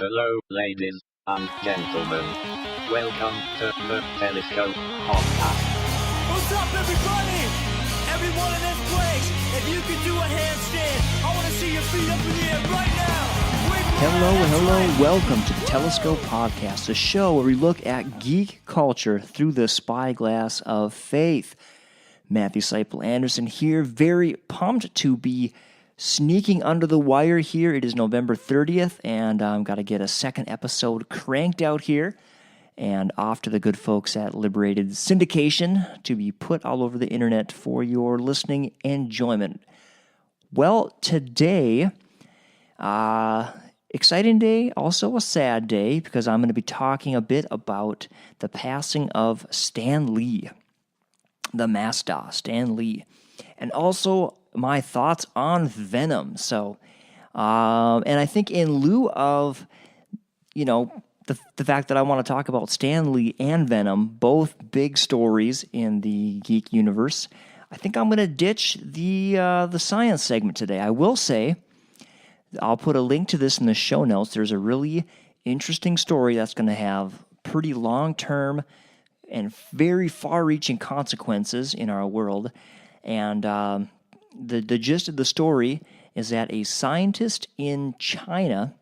Hello, ladies and gentlemen. Welcome to the Telescope Podcast. What's up, everybody? Everyone in this place, if you could do a handstand, I want to see your feet up in the air right now. Hello. Welcome to the Telescope Podcast, a show where we look at geek culture through the spyglass of faith. Matthew Seipel Anderson here, very pumped to be sneaking under the wire here. It is November 30th, and I've got to get a second episode cranked out here and off to the good folks at Liberated Syndication to be put all over the internet for your listening enjoyment. Well, today, exciting day, also a sad day, because I'm going to be talking a bit about the passing of Stan Lee, the master, Stan Lee, and also my thoughts on Venom. So, and I think in lieu of, the fact that I want to talk about Stan Lee and Venom, both big stories in the geek universe, I think I'm going to ditch the science segment today. I will say, I'll put a link to this in the show notes. There's a really interesting story that's going to have pretty long-term and very far-reaching consequences in our world. And the gist of the story is that a scientist in China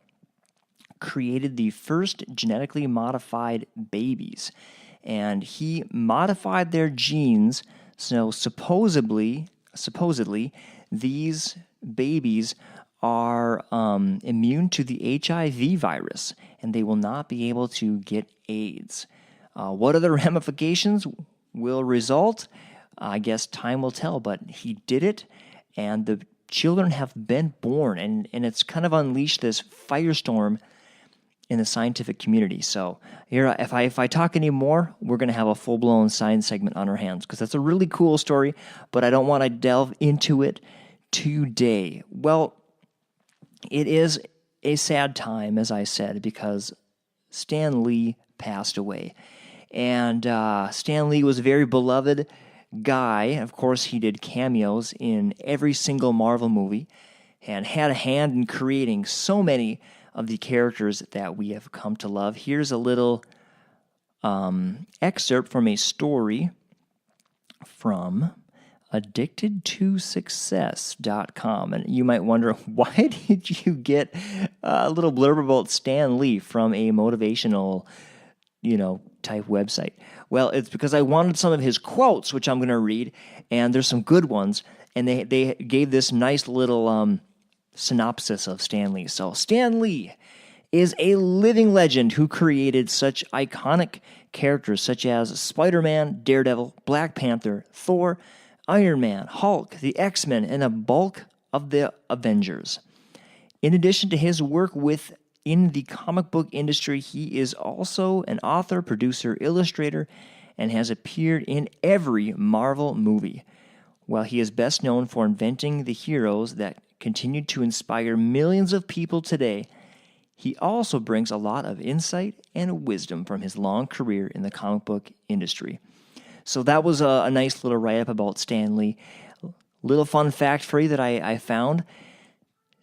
created the first genetically modified babies. And he modified their genes, so supposedly these babies are immune to the HIV virus, and they will not be able to get AIDS. What other ramifications will result? I guess time will tell, but he did it, and the children have been born, and it's kind of unleashed this firestorm in the scientific community. So here, if I talk any more, we're going to have a full-blown science segment on our hands, because that's a really cool story, but I don't want to delve into it today. Well, it is a sad time, as I said, because Stan Lee passed away. And Stan Lee was a very beloved guy. Of course, he did cameos in every single Marvel movie and had a hand in creating so many of the characters that we have come to love. Here's a little excerpt from a story from addictedtosuccess.com. And you might wonder, why did you get a little blurb about Stan Lee from a motivational, type website? Well, it's because I wanted some of his quotes, which I'm going to read, and there's some good ones, and they gave this nice little synopsis of Stan Lee. So, Stan Lee is a living legend who created such iconic characters such as Spider-Man, Daredevil, Black Panther, Thor, Iron Man, Hulk, the X-Men, and a bulk of the Avengers. In addition to his work within the comic book industry, he is also an author, producer, illustrator, and has appeared in every Marvel movie. While he is best known for inventing the heroes that continue to inspire millions of people today, he also brings a lot of insight and wisdom from his long career in the comic book industry. So that was a nice little write-up about Stan Lee. Little fun fact for you that I found.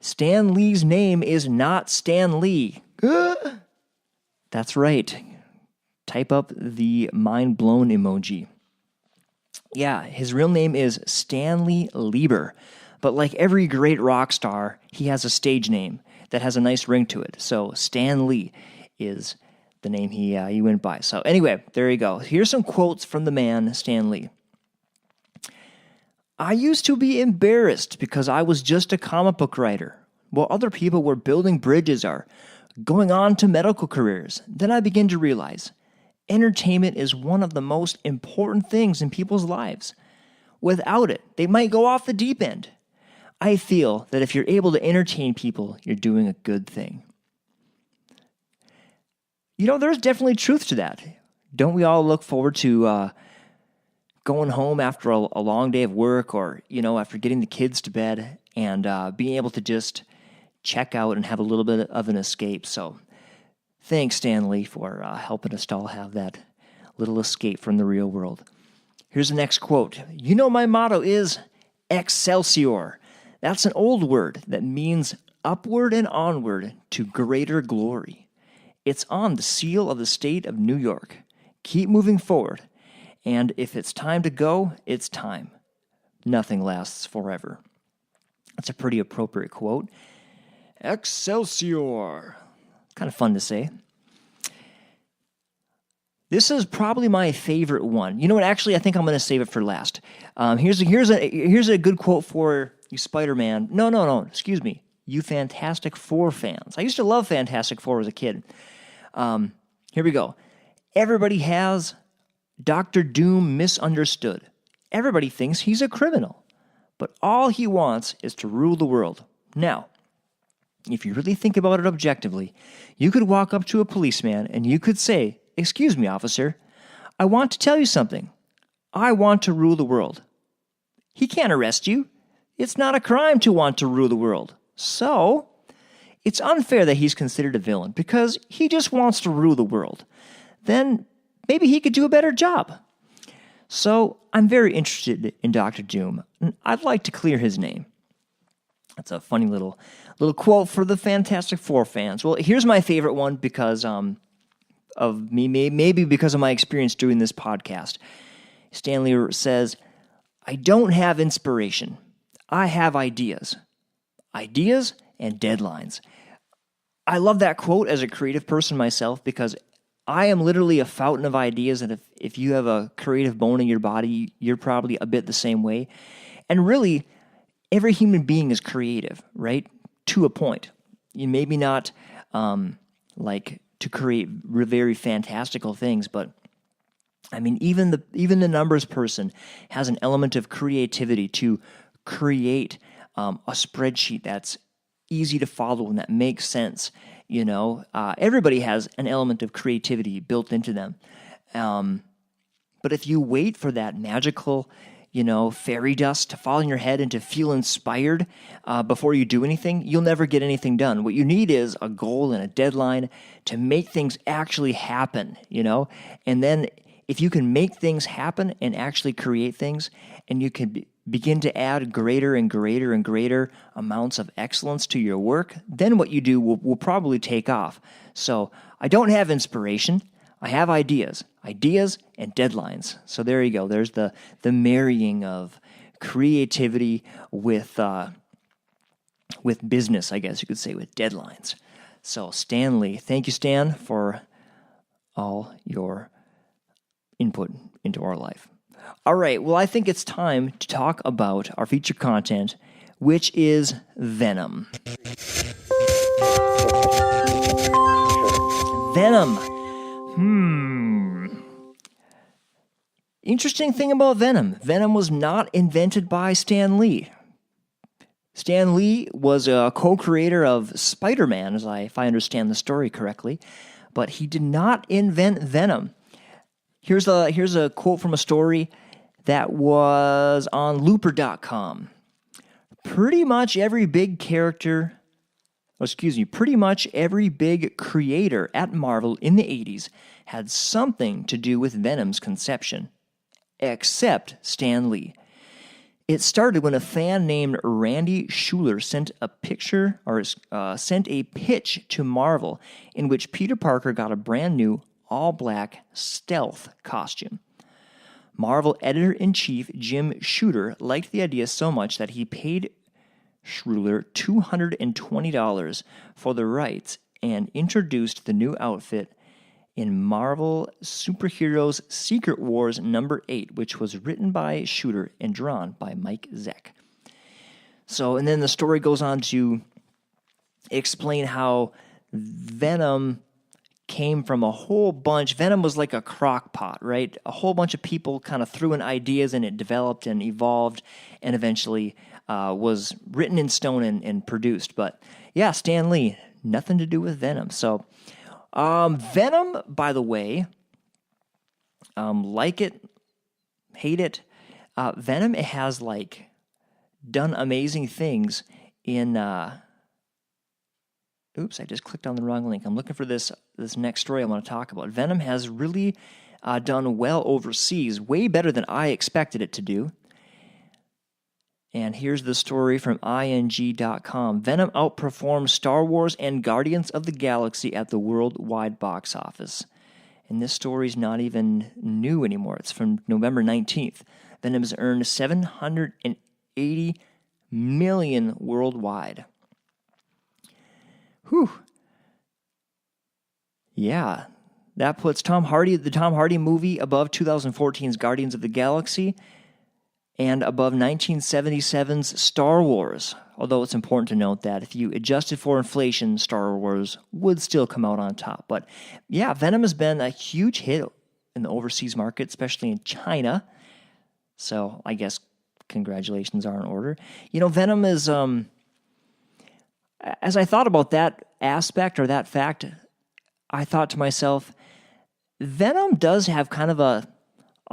Stan Lee's name is not Stan Lee. That's right. Type up the mind-blown emoji. Yeah, his real name is Stanley Lieber. But like every great rock star, he has a stage name that has a nice ring to it. So Stan Lee is the name he went by. So anyway, there you go. Here's some quotes from the man, Stan Lee. I used to be embarrassed because I was just a comic book writer, while other people were building bridges or going on to medical careers. Then I began to realize entertainment is one of the most important things in people's lives. Without it, they might go off the deep end. I feel that if you're able to entertain people, you're doing a good thing. There's definitely truth to that. Don't we all look forward to going home after a long day of work, or, after getting the kids to bed and being able to just check out and have a little bit of an escape? So thanks, Stan Lee, for helping us all have that little escape from the real world. Here's the next quote. My motto is Excelsior. That's an old word that means upward and onward to greater glory. It's on the seal of the state of New York. Keep moving forward. And if it's time to go, it's time. Nothing lasts forever. That's a pretty appropriate quote. Excelsior. Kind of fun to say. This is probably my favorite one. You know what? Actually, I think I'm going to save it for last. Here's a good quote for you Spider-Man. No. Excuse me. You Fantastic Four fans. I used to love Fantastic Four as a kid. Here we go. Everybody has Dr. Doom misunderstood. Everybody thinks he's a criminal. But all he wants is to rule the world. Now, if you really think about it objectively, you could walk up to a policeman and you could say, "Excuse me, officer, I want to tell you something. I want to rule the world." He can't arrest you. It's not a crime to want to rule the world. So, it's unfair that he's considered a villain because he just wants to rule the world. Then maybe he could do a better job. So, I'm very interested in Dr. Doom. I'd like to clear his name. That's a funny little quote for the Fantastic Four fans. Well, here's my favorite one because of me, maybe because of my experience doing this podcast. Stan Lee says, "I don't have inspiration. I have ideas. Ideas and deadlines." I love that quote as a creative person myself because I am literally a fountain of ideas, and if you have a creative bone in your body, you're probably a bit the same way. And really, every human being is creative, right? To a point. You maybe not like to create very fantastical things, but I mean, even the numbers person has an element of creativity to create a spreadsheet that's easy to follow and that makes sense. You know, everybody has an element of creativity built into them. But if you wait for that magical, fairy dust to fall on your head and to feel inspired before you do anything, you'll never get anything done. What you need is a goal and a deadline to make things actually happen, And then if you can make things happen and actually create things, and you can begin to add greater and greater and greater amounts of excellence to your work, then what you do will probably take off. So I don't have inspiration. I have ideas and deadlines. So there you go. There's the marrying of creativity with business, I guess you could say, with deadlines. So Stan Lee, thank you, Stan, for all your input into our life. All right, well, I think it's time to talk about our feature content, which is Venom. Venom. Interesting thing about Venom. Venom was not invented by Stan Lee. Stan Lee was a co-creator of Spider-Man, if I understand the story correctly, but he did not invent Venom. Here's a quote from a story that was on Looper.com. Pretty much every big creator at Marvel in the 80s had something to do with Venom's conception, except Stan Lee. It started when a fan named Randy Schuler sent a pitch to Marvel in which Peter Parker got a brand new all-black stealth costume. Marvel editor-in-chief Jim Shooter liked the idea so much that he paid Schuler $220 for the rights and introduced the new outfit in Marvel Superheroes Secret Wars number 8, which was written by Shooter and drawn by Mike Zeck. So, and then the story goes on to explain how Venom came from a whole bunch. Venom was like a crock pot, right? A whole bunch of people kind of threw in ideas and it developed and evolved and eventually was written in stone and produced. But yeah, Stan Lee, nothing to do with Venom. So Venom, by the way, like it, hate it, Venom, it has done amazing things in... Oops, I just clicked on the wrong link. I'm looking for this next story I want to talk about. Venom has really done well overseas, way better than I expected it to do. And here's the story from ing.com. Venom outperforms Star Wars and Guardians of the Galaxy at the worldwide box office. And this story's not even new anymore. It's from November 19th. Venom has earned $780 million worldwide. Whew. Yeah, that puts the Tom Hardy movie above 2014's Guardians of the Galaxy and above 1977's Star Wars. Although it's important to note that if you adjusted for inflation, Star Wars would still come out on top. But yeah, Venom has been a huge hit in the overseas market, especially in China. So I guess congratulations are in order. You know, Venom is, as I thought about that aspect or that fact, I thought to myself, Venom does have kind of a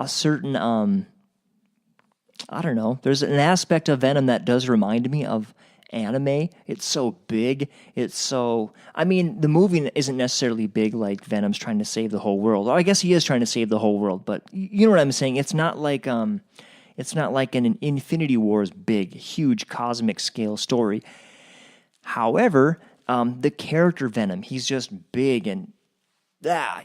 certain, I don't know, there's an aspect of Venom that does remind me of anime. It's so big. It's so, I mean, the movie isn't necessarily big like Venom's trying to save the whole world. Or I guess he is trying to save the whole world, but you know what I'm saying? It's not like an Infinity War's big, huge cosmic scale story. However, the character Venom, he's just big and,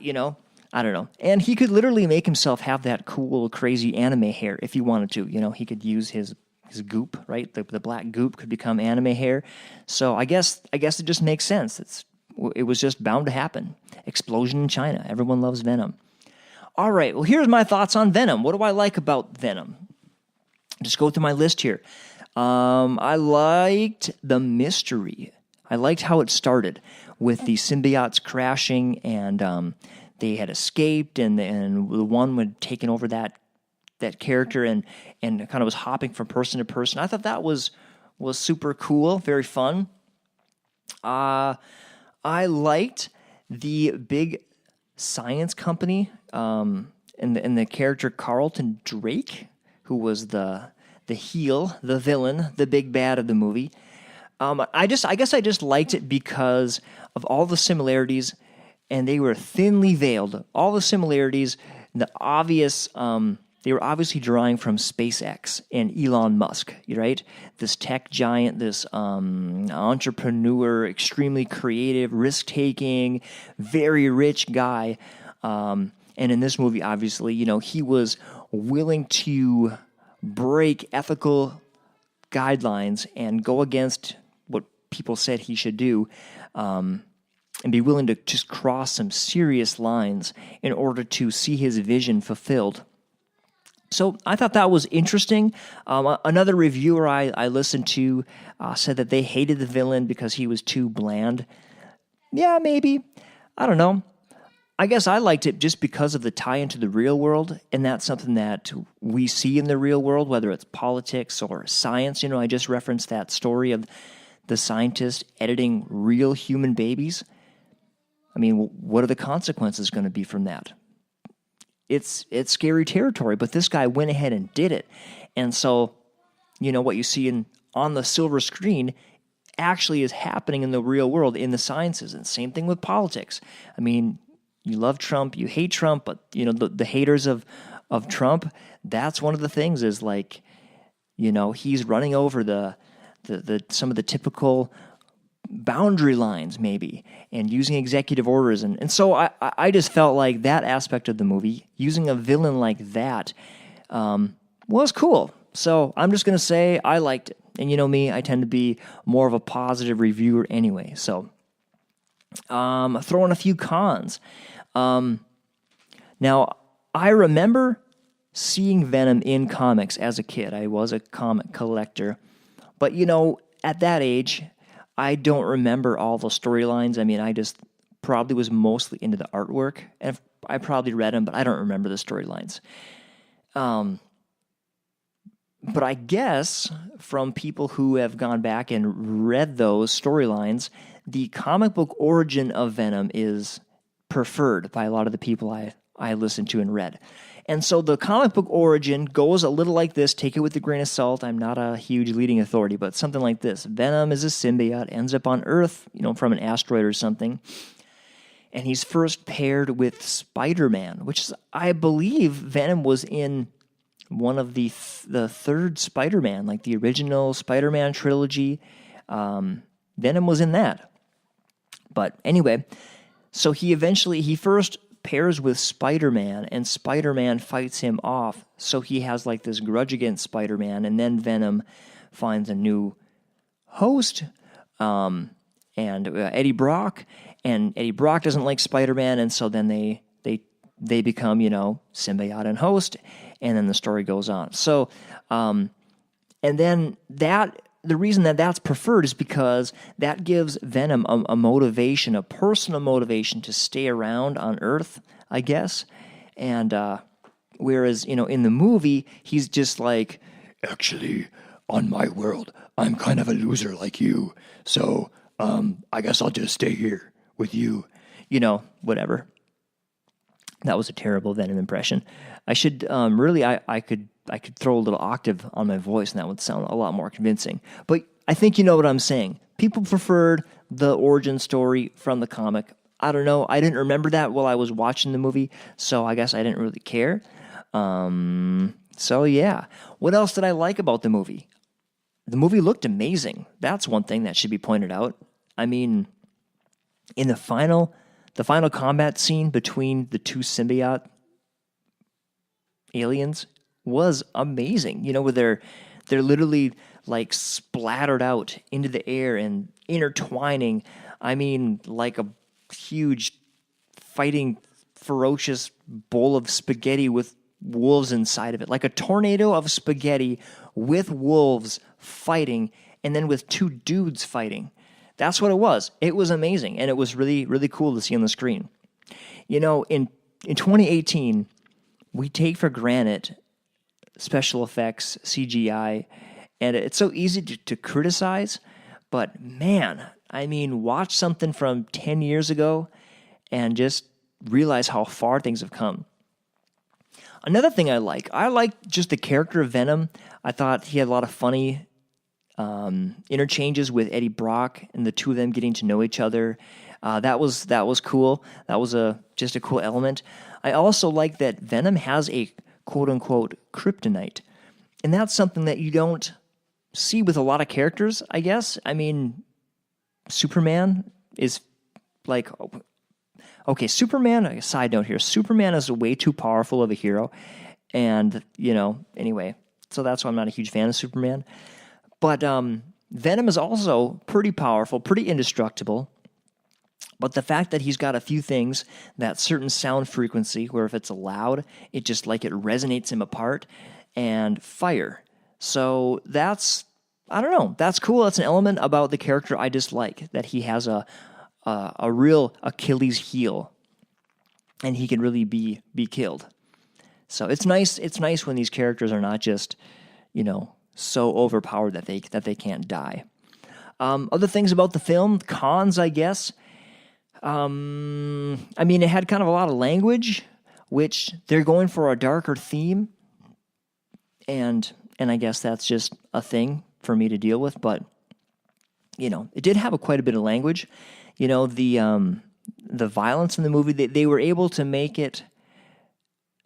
you know, I don't know. And he could literally make himself have that cool, crazy anime hair if he wanted to. You know, he could use his goop, right? The black goop could become anime hair. So I guess it just makes sense. It was just bound to happen. Explosion in China. Everyone loves Venom. All right, well, here's my thoughts on Venom. What do I like about Venom? Just go through my list here. I liked the mystery. I liked how it started with the symbiotes crashing and they had escaped and the one had taken over that character and kind of was hopping from person to person. I thought that was super cool, very fun. I liked the big science company and the character Carlton Drake, who was the heel, the villain, the big bad of the movie. I guess I just liked it because of all the similarities, and they were thinly veiled. All the similarities, the obvious, they were obviously drawing from SpaceX and Elon Musk, right? This tech giant, this entrepreneur, extremely creative, risk-taking, very rich guy. And in this movie, obviously, you know, he was willing to break ethical guidelines and go against what people said he should do, and be willing to just cross some serious lines in order to see his vision fulfilled. So I thought that was interesting. Another reviewer I listened to said that they hated the villain because he was too bland. Yeah, maybe. I don't know. I guess I liked it just because of the tie into the real world, and that's something that we see in the real world, whether it's politics or science. You know, I just referenced that story of the scientist editing real human babies. I mean, what are the consequences going to be from that? It's scary territory, but this guy went ahead and did it. And so, you know, what you see on the silver screen actually is happening in the real world, in the sciences. And same thing with politics. I mean, you love Trump, you hate Trump, but, you know, the haters of Trump, that's one of the things is like, you know, he's running over the some of the typical boundary lines maybe and using executive orders. And so I just felt like that aspect of the movie, using a villain like that, was cool. So I'm just going to say I liked it. And you know me, I tend to be more of a positive reviewer anyway. So throw in a few cons. Now, I remember seeing Venom in comics as a kid. I was a comic collector. But, you know, at that age, I don't remember all the storylines. I mean, I just probably was mostly into the artwork. And I probably read them, but I don't remember the storylines. But I guess from people who have gone back and read those storylines, the comic book origin of Venom is preferred by a lot of the people I listened to and read. And so the comic book origin goes a little like this. Take it with a grain of salt. I'm not a huge leading authority, but something like this. Venom is a symbiote, ends up on Earth, you know, from an asteroid or something. And he's first paired with Spider-Man, which is, I believe Venom was in one of the third Spider-Man, like the original Spider-Man trilogy. Venom was in that. But anyway, so he first pairs with Spider-Man, and Spider-Man fights him off. So he has like this grudge against Spider-Man, and then Venom finds a new host, and Eddie Brock, and Eddie Brock doesn't like Spider-Man, and so then they become, symbiote and host, and then the story goes on. So, and then the reason that's preferred is because that gives Venom a motivation, a personal motivation to stay around on Earth, I guess. And whereas, in the movie, he's just like, actually, on my world, I'm kind of a loser like you. So, I guess I'll just stay here with you. Whatever. That was a terrible Venom impression. I should I could throw a little octave on my voice, and that would sound a lot more convincing. But I think you know what I'm saying. People preferred the origin story from the comic. I don't know. I didn't remember that while I was watching the movie, so I guess I didn't really care. So yeah. What else did I like about the movie? The movie looked amazing. That's one thing that should be pointed out. I mean, in the final combat scene between the two symbiote aliens was amazing. Where they're literally like splattered out into the air and intertwining. I mean, like a huge fighting ferocious bowl of spaghetti with wolves inside of it, like a tornado of spaghetti with wolves fighting, and then with two dudes fighting. That's what it was. It was amazing, and it was really, really cool to see on the screen. In 2018, we take for granted special effects, CGI, and it's so easy to criticize, but man, I mean, watch something from 10 years ago and just realize how far things have come. Another thing I like just the character of Venom. I thought he had a lot of funny interchanges with Eddie Brock, and the two of them getting to know each other. That was cool. That was just a cool element. I also like that Venom has a quote-unquote kryptonite, and that's something that you don't see with a lot of characters, I guess. I mean, Superman is like... Okay, Superman, a side note here, Superman is way too powerful of a hero, and, anyway, so that's why I'm not a huge fan of Superman. But Venom is also pretty powerful, pretty indestructible. But the fact that he's got a few things, that certain sound frequency, where if it's loud, it just like it resonates him apart, and fire. So that's, I don't know, that's cool. That's an element about the character I dislike, that he has a real Achilles heel, and he can really be killed. So it's nice. It's nice when these characters are not just, so overpowered that they can't die. Other things about the film, cons, I guess. I mean, it had kind of a lot of language, which they're going for a darker theme, and I guess that's just a thing for me to deal with. But it did have quite a bit of language. The violence in the movie, they were able to make it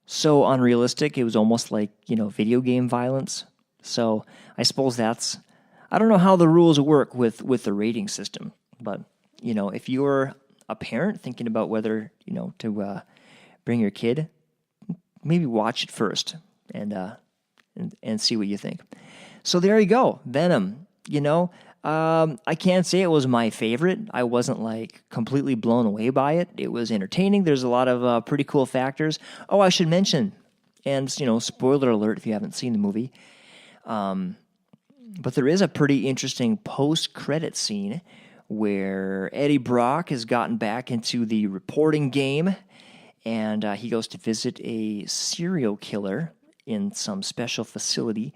so unrealistic. It was almost like video game violence. So I suppose that's, I don't know how the rules work with the rating system, but if you're a parent thinking about whether to bring your kid, maybe watch it first and see what you think. So there you go, Venom. I can't say it was my favorite. I wasn't like completely blown away by it. It was entertaining. There's a lot of pretty cool factors. Oh, I should mention, and spoiler alert if you haven't seen the movie. But there is a pretty interesting post-credit scene where Eddie Brock has gotten back into the reporting game, and he goes to visit a serial killer in some special facility,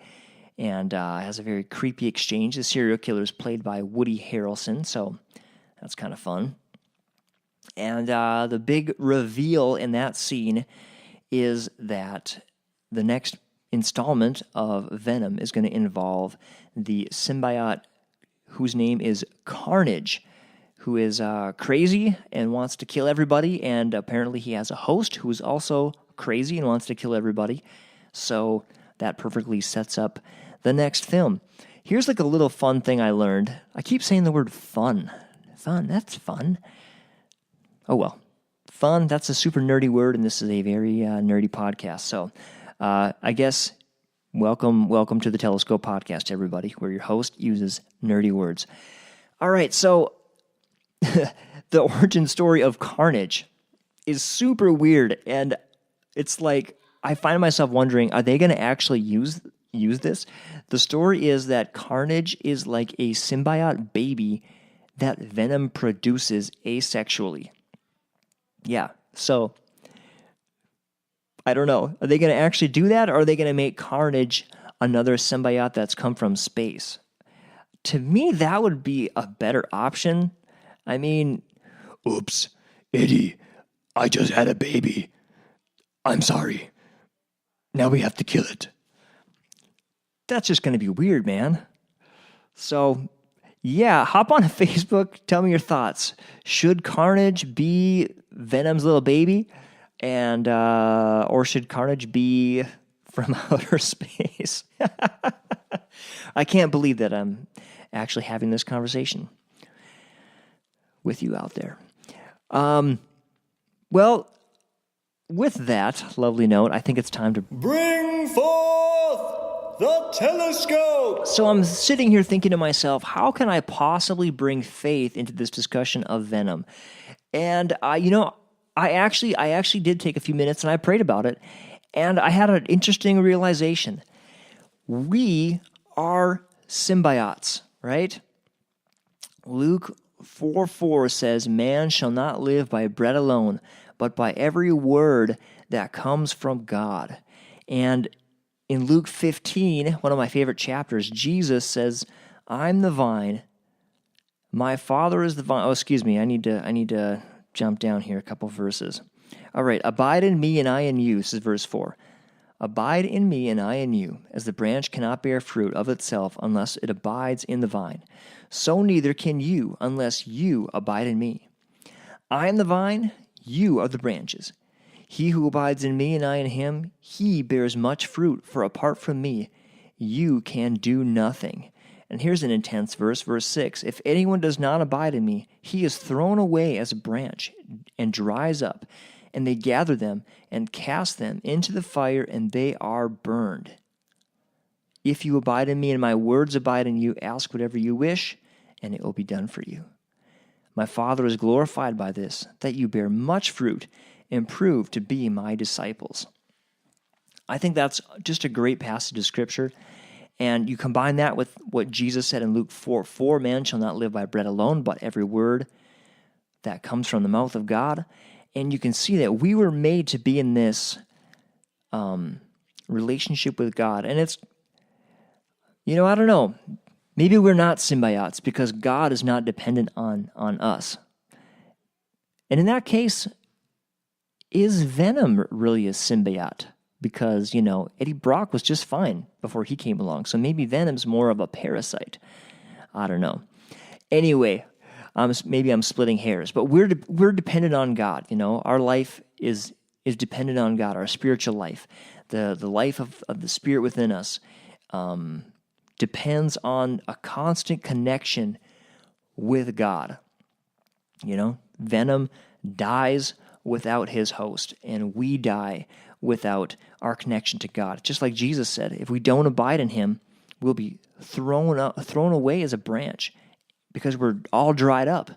and has a very creepy exchange. The serial killer is played by Woody Harrelson, so that's kind of fun. And the big reveal in that scene is that the next installment of Venom is going to involve the symbiote whose name is Carnage, who is crazy and wants to kill everybody, and apparently he has a host who is also crazy and wants to kill everybody. So that perfectly sets up the next film. Here's like a little fun thing I learned. I keep saying the word fun. Fun, that's fun. Oh well. Fun, that's a super nerdy word, and this is a very nerdy podcast. So I guess welcome to the Telescope Podcast, everybody, where your host uses nerdy words. All right, so the origin story of Carnage is super weird, and it's like I find myself wondering, are they going to actually use this? The story is that Carnage is like a symbiote baby that Venom produces asexually. Yeah, so I don't know. Are they going to actually do that, or are they going to make Carnage another symbiote that's come from space? To me, that would be a better option. I mean, oops, Eddie, I just had a baby. I'm sorry. Now we have to kill it. That's just going to be weird, man. So, yeah, hop on Facebook. Tell me your thoughts. Should Carnage be Venom's little baby? And or should Carnage be from outer space? I can't believe that I'm actually having this conversation with you out there. Well, with that lovely note, I think it's time to Bring forth the telescope! So I'm sitting here thinking to myself, how can I possibly bring faith into this discussion of Venom? And I actually did take a few minutes and I prayed about it, and I had an interesting realization. We are symbiotes, right? Luke 4:4 says, "Man shall not live by bread alone, but by every word that comes from God." And in Luke 15, one of my favorite chapters, Jesus says, "I'm the vine, my Father is the vine." Oh, excuse me, I need to jump down here a couple verses. All right, "Abide in me and I in you," this is verse 4. "Abide in me and I in you, as the branch cannot bear fruit of itself unless it abides in the vine. So neither can you unless you abide in me. I am the vine, you are the branches. He who abides in me and I in him, he bears much fruit, for apart from me, you can do nothing." And here's an intense verse, verse 6. "If anyone does not abide in me, he is thrown away as a branch and dries up, and they gather them and cast them into the fire, and they are burned. If you abide in me and my words abide in you, ask whatever you wish, and it will be done for you. My Father is glorified by this, that you bear much fruit and prove to be my disciples." I think that's just a great passage of Scripture. And you combine that with what Jesus said in Luke 4:4, "Man shall not live by bread alone, but every word that comes from the mouth of God." And you can see that we were made to be in this relationship with God. And it's, I don't know, maybe we're not symbiotes because God is not dependent on us. And in that case, is Venom really a symbiote? Because, Eddie Brock was just fine before he came along. So maybe Venom's more of a parasite. I don't know. Anyway, maybe I'm splitting hairs, but we're dependent on God. Our life is dependent on God. Our spiritual life, the life of the Spirit within us, depends on a constant connection with God. Venom dies without his host, and we die without our connection to God. Just like Jesus said, if we don't abide in him, we'll be thrown away as a branch because we're all dried up.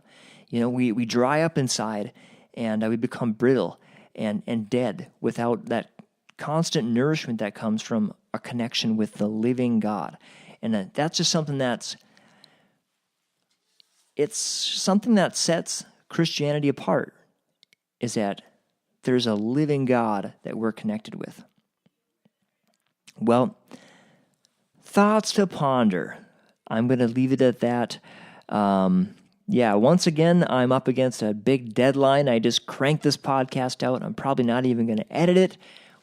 We dry up inside, and we become brittle and dead without that constant nourishment that comes from a connection with the living God. And that's just something that sets Christianity apart, is that there's a living God that we're connected with. Well, thoughts to ponder. I'm going to leave it at that. Once again, I'm up against a big deadline. I just cranked this podcast out. I'm probably not even going to edit it.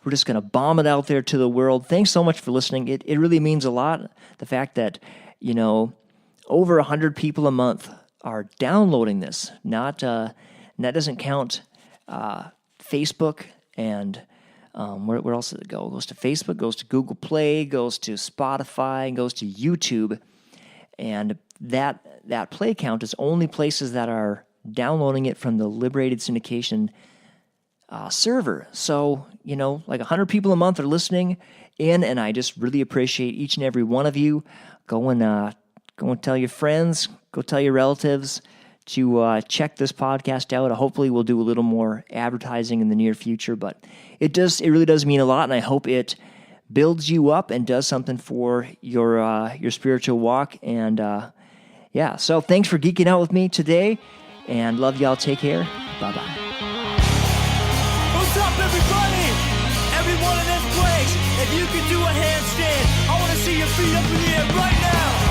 We're just going to bomb it out there to the world. Thanks so much for listening. It really means a lot. The fact that, over 100 people a month are downloading this. And that doesn't count Facebook and Where else does it go? It goes to Facebook, goes to Google Play, goes to Spotify, goes to YouTube. And that play count is only places that are downloading it from the Liberated Syndication server. So, like 100 people a month are listening in, and I just really appreciate each and every one of you. Go and tell your friends, go tell your relatives to check this podcast out. Hopefully we'll do a little more advertising in the near future, but it really does mean a lot, and I hope it builds you up and does something for your spiritual walk. And so thanks for geeking out with me today, and love y'all. Take care. Bye-bye. What's up, everybody? Everyone in this place, if you can do a handstand, I want to see your feet up in the air right now.